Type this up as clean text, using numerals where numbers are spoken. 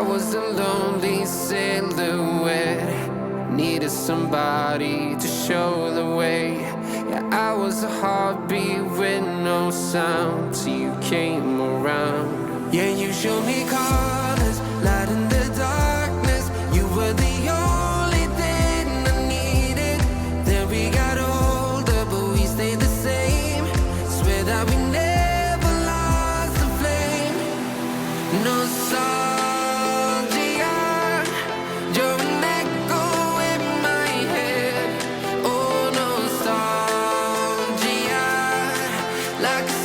was a lonely silhouette, needed somebody to show the way. Yeah, I was a heartbeat with no sound till you came around. Yeah, you showed me colors, light in the darkness. You were the only thing I needed. Then we got older, but we stayed the same. Swear that we never lost the flame. Nostalgia, you're an echo in my head. Oh, nostalgia, like a